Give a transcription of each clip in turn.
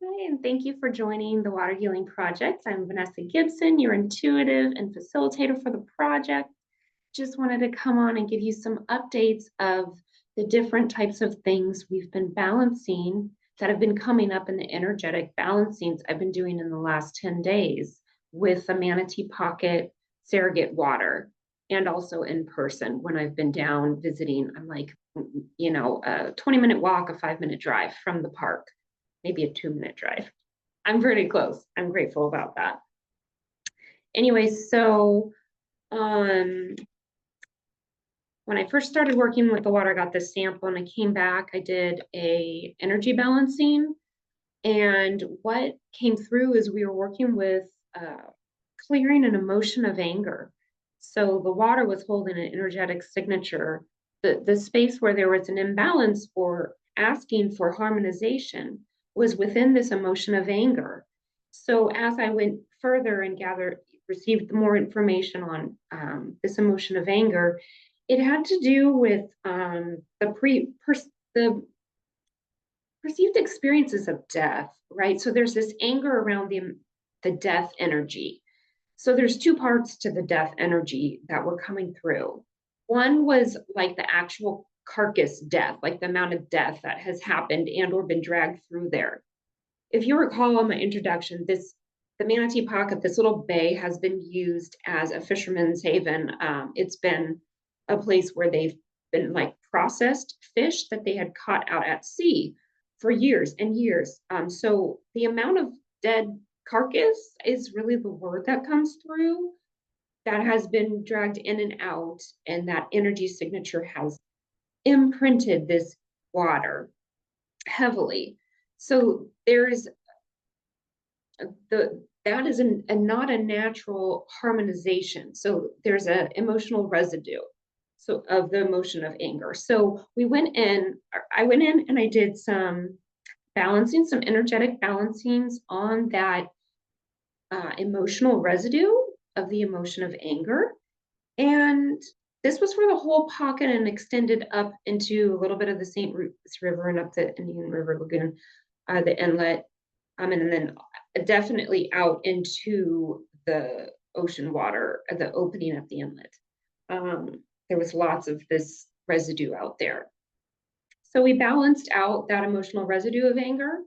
Hi, and thank you for joining the Water Healing Project. I'm Vanessa Gibson, your intuitive and facilitator for the project. Just wanted to come on and give you some updates of the different types of things we've been balancing that have been coming up in the energetic balancings I've been doing in the last 10 days with the Manatee Pocket surrogate water and also in person when I've been down visiting. I'm like, a 20-minute walk, a 5-minute drive from the park, maybe a 2-minute drive. I'm pretty close. I'm grateful about that. Anyway, so when I first started working with the water, I got this sample and I came back, I did a energy balancing. And what came through is we were working with clearing an emotion of anger. So the water was holding an energetic signature. The space where there was an imbalance or asking for harmonization was within this emotion of anger. So as I went further and received more information on this emotion of anger, it had to do with the perceived experiences of death, right? So there's this anger around the death energy. So there's two parts to the death energy that were coming through. One was like the actual carcass death, like the amount of death that has happened and or been dragged through there. If you recall on my introduction, the Manatee Pocket, this little bay, has been used as a fisherman's haven. It's been a place where they've been like processed fish that they had caught out at sea for years and years. So the amount of dead carcass is really the word that comes through that has been dragged in and out, and that energy signature has imprinted this water heavily. So there's that is not a natural harmonization. So there's an emotional residue so of the emotion of anger. So I went in and I did some balancing, some energetic balancings on that emotional residue of the emotion of anger. And this was for the whole pocket and extended up into a little bit of the St. Louis River and up the Indian River Lagoon, the inlet, and then definitely out into the ocean water, the opening of the inlet. There was lots of this residue out there. So we balanced out that emotional residue of anger.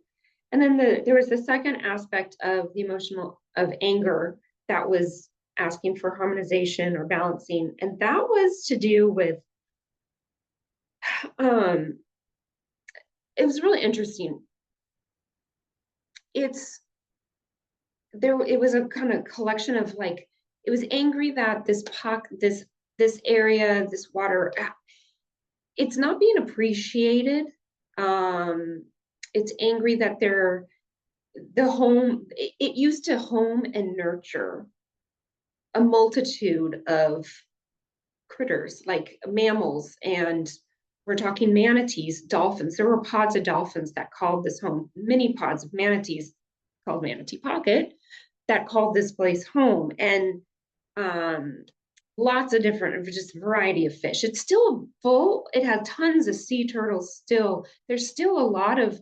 And then there was the second aspect of the emotional of anger that was asking for harmonization or balancing. And that was to do with, it was really interesting. It was a kind of collection of like, it was angry that this area, this water, it's not being appreciated. It's angry that it used to home and nurture a multitude of critters like mammals, and we're talking manatees, dolphins. There were pods of dolphins that called this home, many pods of manatees called Manatee Pocket that called this place home, and lots of different, just variety of fish. It's still full. It has tons of sea turtles still. There's still a lot of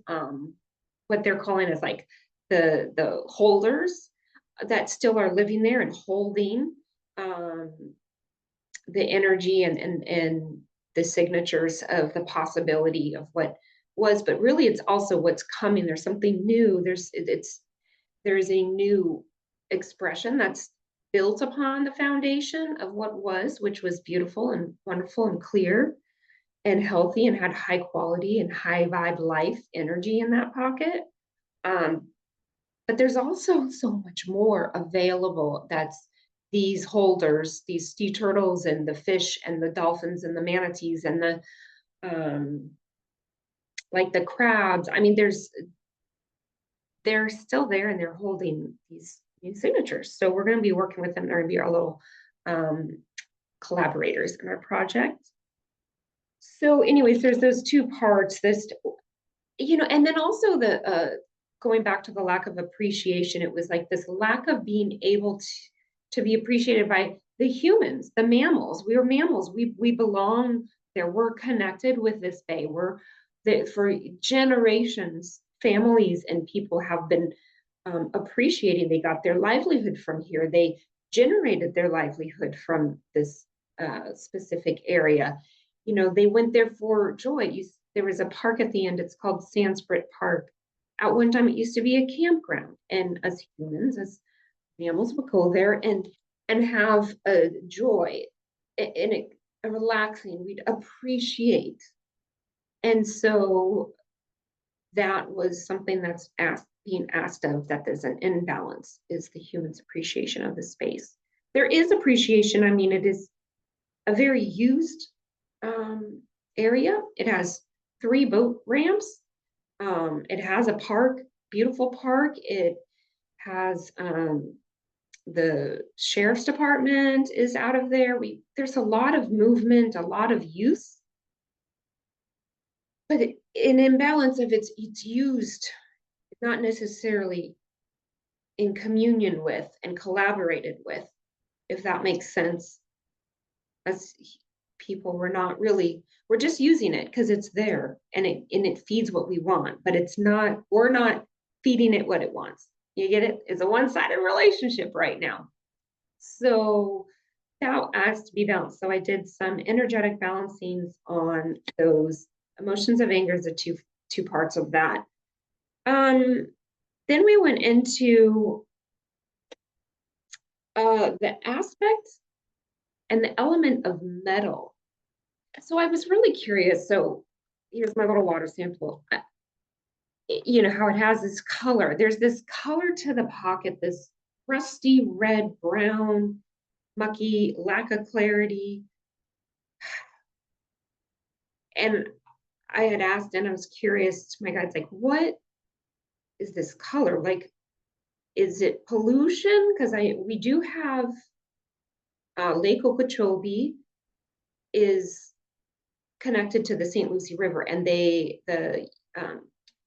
what they're calling as like the holders that still are living there and holding the energy and the signatures of the possibility of what was, but really it's also what's coming. There's something new. There's a new expression that's built upon the foundation of what was, which was beautiful and wonderful and clear and healthy and had high quality and high vibe life energy in that pocket. But there's also so much more available that's these holders, these sea turtles and the fish and the dolphins and the manatees and the like the crabs. I mean, they're still there and they're holding these new signatures. So we're going to be working with them. They're going to be our little collaborators in our project. So anyways, there's those two parts, and then also going back to the lack of appreciation, it was like this lack of being able to be appreciated by the humans, the mammals. We are mammals. We belong there. We're connected with this bay. For generations, families and people have been appreciating. They got their livelihood from here. They generated their livelihood from this specific area. You know, they went there for joy. There was a park at the end. It's called Sanskrit Park. At one time, it used to be a campground, and as humans, as mammals, would go there and have a joy and a relaxing. We'd appreciate, and so that was something that's being asked of, that there's an imbalance, is the human's appreciation of the space. There is appreciation. I mean, it is a very used area. It has 3 boat ramps. It has a park, beautiful park. It has the sheriff's department is out of there. There's a lot of movement, a lot of use, but an imbalance of it's used not necessarily in communion with and collaborated with, if that makes sense. As people, we're just using it because it's there and it feeds what we want, but we're not feeding it what it wants. You get it? It's a one-sided relationship right now. So that has to be balanced. So I did some energetic balancings on those emotions of anger, the two parts of that. Then we went into the aspect and the element of metal. So I was really curious. So here's my little water sample. You know how it has this color. There's this color to the pocket, this rusty red, brown, mucky, lack of clarity. And I had asked, and I was curious to my guides, like, what is this color? Like, is it pollution? Because we do have Lake Okeechobee is connected to the St. Lucie River, and the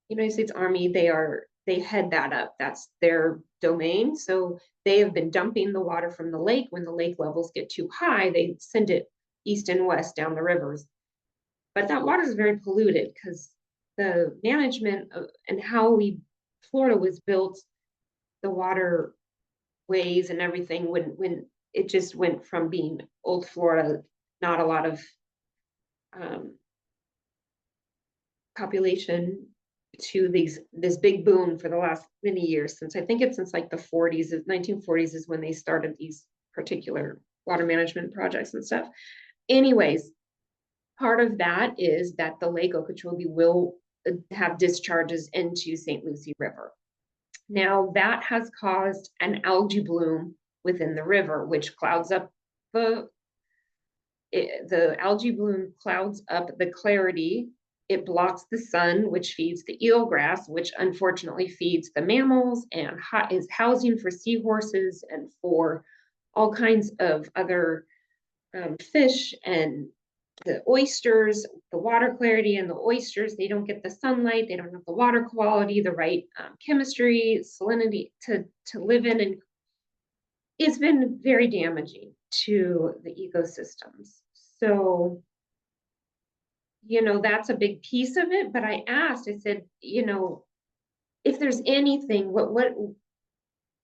United States Army, they head that up. That's their domain. So they have been dumping the water from the lake. When the lake levels get too high, they send it east and west down the rivers. But that water is very polluted because the management and how Florida was built, the waterways and everything, when it just went from being old Florida, not a lot of population, to this big boom for the last many years, since like the 40s, 1940s is when they started these particular water management projects and stuff. Anyways, part of that is that the Lake Okeechobee will have discharges into St. Lucie River. Now that has caused an algae bloom within the river, which clouds up the algae bloom clouds up the clarity. It blocks the sun, which feeds the eelgrass, which unfortunately feeds the mammals and is housing for seahorses and for all kinds of other fish, and the oysters. The water clarity and the oysters, they don't get the sunlight, they don't have the water quality, the right chemistry, salinity to live in, and it's been very damaging to the ecosystems. So that's a big piece of it. But I said, if there's anything, what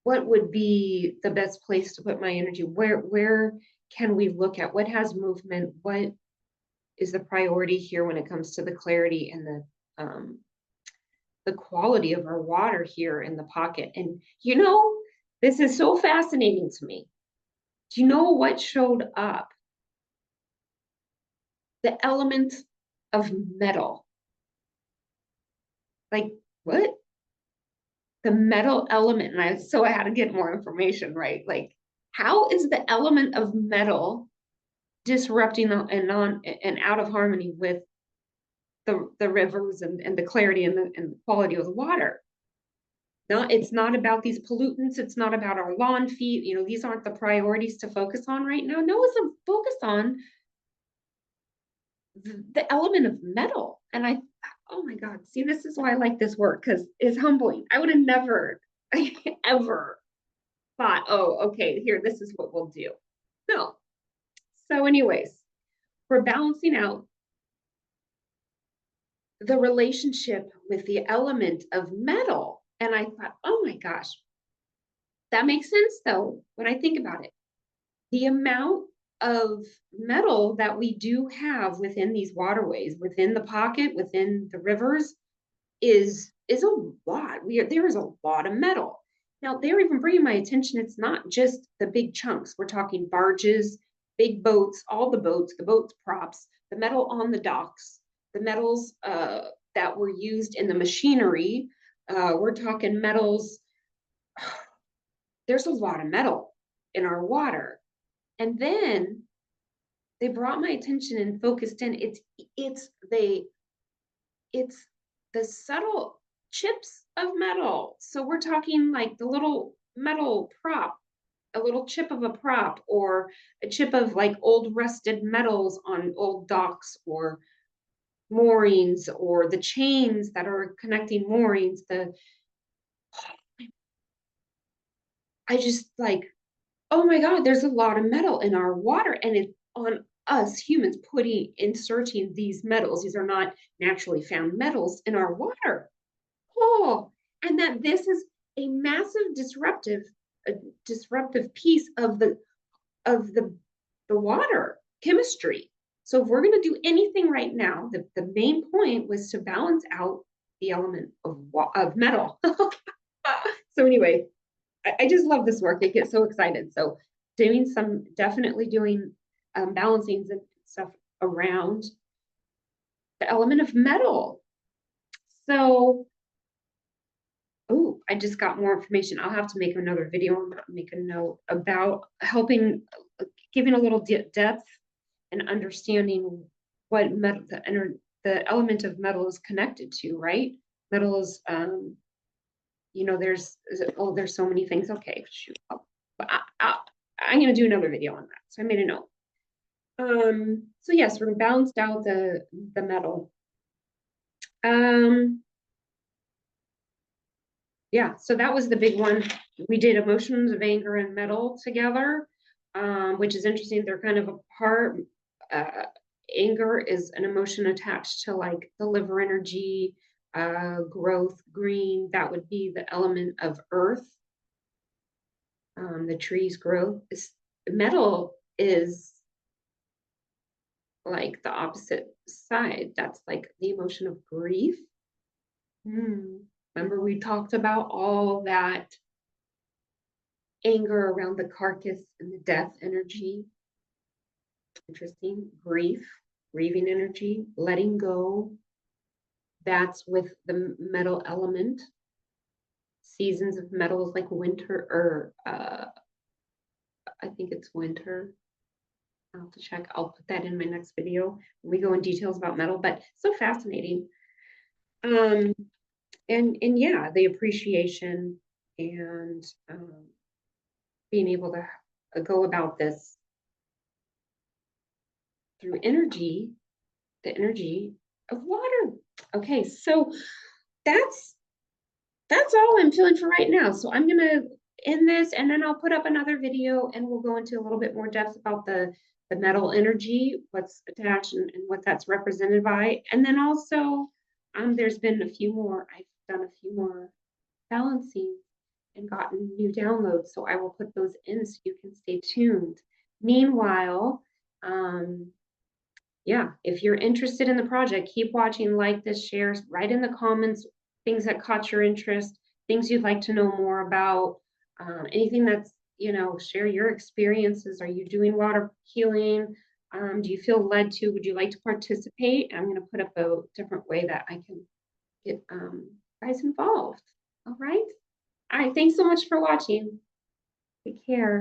would be the best place to put my energy? Where can we look at what has movement? What is the priority here when it comes to the clarity and the quality of our water here in the pocket? And this is so fascinating to me. Do you know what showed up? The element of metal. Like, what? The metal element. And I had to get more information, right? Like, how is the element of metal disrupting and out of harmony with the rivers and the clarity and the quality of the water? No, it's not about these pollutants. It's not about our lawn feet. These aren't the priorities to focus on right now. No, it's a focus on the element of metal. And oh my God, see, this is why I like this work, because it's humbling. I would have never, ever thought, oh, okay, here, this is what we'll do. No. So anyways, we're balancing out the relationship with the element of metal. And I thought, oh my gosh, that makes sense though, when I think about it. The amount of metal that we do have within these waterways, within the pocket, within the rivers, is a lot. There is a lot of metal. Now they're even bringing my attention. It's not just the big chunks. We're talking barges, big boats, all the boats props, the metal on the docks, the metals that were used in the machinery. We're talking metals. There's a lot of metal in our water. And then they brought my attention and focused in. It's the subtle chips of metal. So we're talking like the little metal prop, a little chip of a prop, or a chip of like old rusted metals on old docks or moorings, or the chains that are connecting moorings. I just like, oh my God, there's a lot of metal in our water, and it's on us humans inserting these metals. These are not naturally found metals in our water. Oh, and that this is a massive disruptive piece of the water chemistry. So if we're going to do anything right now, the main point was to balance out the element of metal. So anyway, I just love this work. I get so excited. So definitely doing balancings and stuff around the element of metal. So, oh, I just got more information. I'll have to make another video and make a note about helping, giving a little depth and understanding what metal, the element of metal is connected to, right? Metal is, there's so many things. Okay, shoot. I'm going to do another video on that. So I made a note. So yes, we're balanced out the metal. Yeah, so that was the big one. We did emotions of anger and metal together, which is interesting. They're kind of apart. Anger is an emotion attached to like the liver energy, growth, green. That would be the element of earth. The tree's growth. Metal is like the opposite side. That's like the emotion of grief. Remember we talked about all that anger around the carcass and the death energy. Interesting. Grieving energy, letting go. That's with the metal element. Seasons of metals like winter, or I think it's winter. I'll have to check. I'll put that in my next video when we go in details about metal, but so fascinating. And yeah, the appreciation and being able to go about this through energy, the energy of water. Okay, so that's all I'm feeling for right now. So I'm gonna end this, and then I'll put up another video, and we'll go into a little bit more depth about the metal energy, what's attached, and what that's represented by. And then also, there's been I've done a few more balancing and gotten new downloads. So I will put those in so you can stay tuned. Meanwhile, yeah, if you're interested in the project, keep watching, like this, share, write in the comments things that caught your interest, things you'd like to know more about, anything that's, share your experiences. Are you doing water healing? Do you feel led to? Would you like to participate? I'm going to put up a different way that I can get guys involved. All right. All right. Thanks so much for watching. Take care.